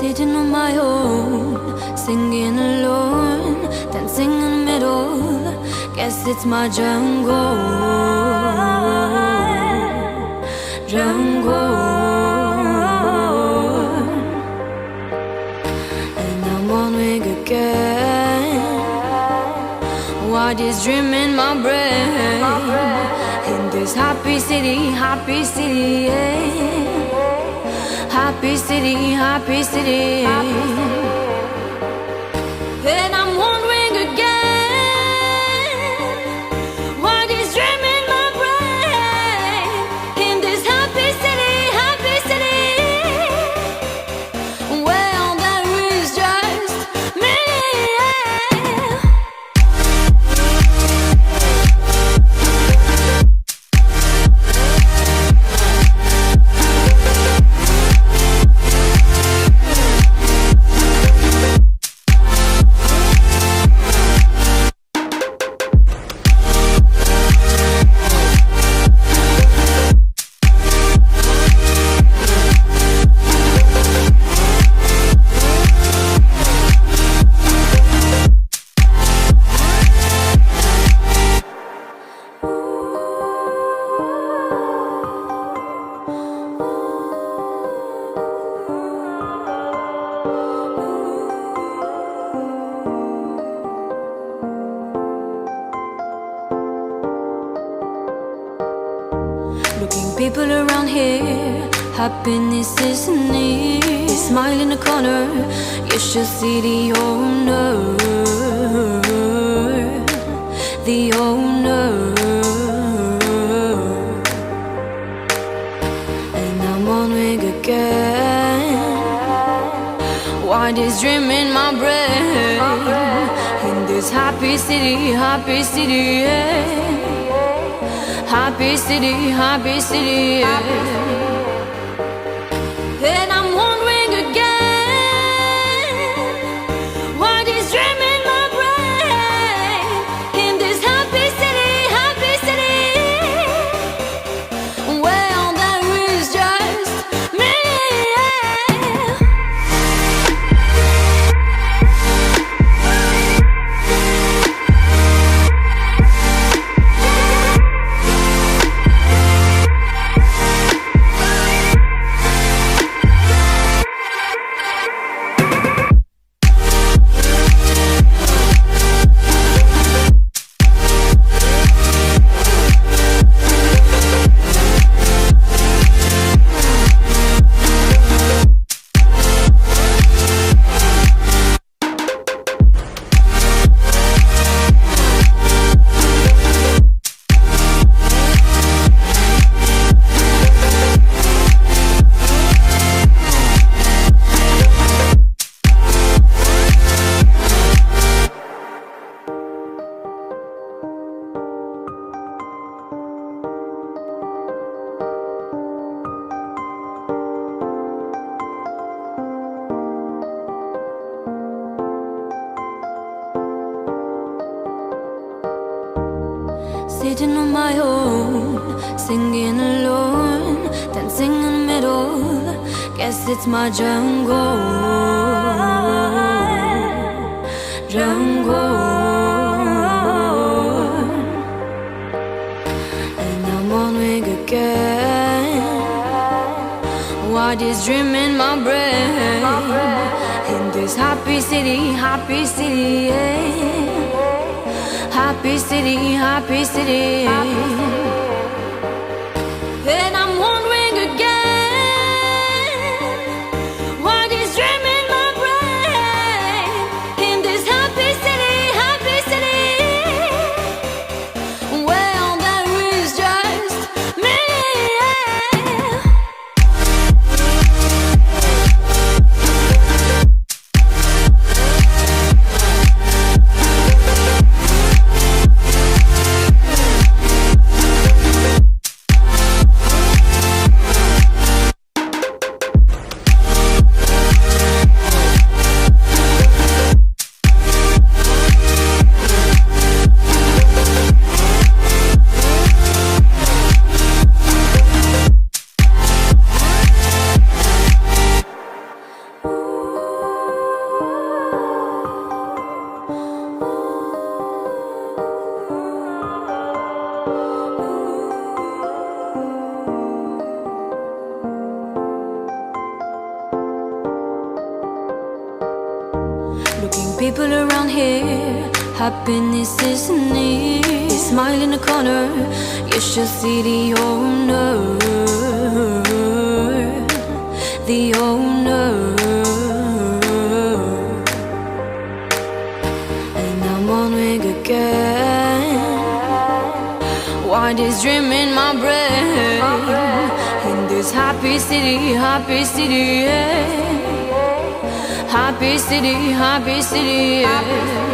Sitting on my own, singing alone, dancing in the middle. Guess it's my jungle, jungle. And I'm on wing again. What is dream in my brain? In this happy city, yeah. Happy city, happy city. And I'm wondering again, what is dreaming my brain in this happy city, well there is just me. Looking people around here, happiness is near. Smile in the corner, you should see the owner, the owner. And I'm on wing again. What is dream in my brain? In this happy city, yeah. Happy city, yeah. And I'm wondering again, what is dreaming my brain in this happy city, well there is just me. Sitting on my own, singing alone, dancing in the middle. Guess it's my jungle, jungle. And I'm on wing again. What is dream in my brain? In this happy city, yeah. Happy city, and I'm wondering again, what is dreaming my brain in this happy city, well there is just me. people around here, happiness is near. Smile in the corner, you should see the owner. The owner. And I'm on wig again. Why this dream in my brain? In this happy city, yeah. Happy city, yeah.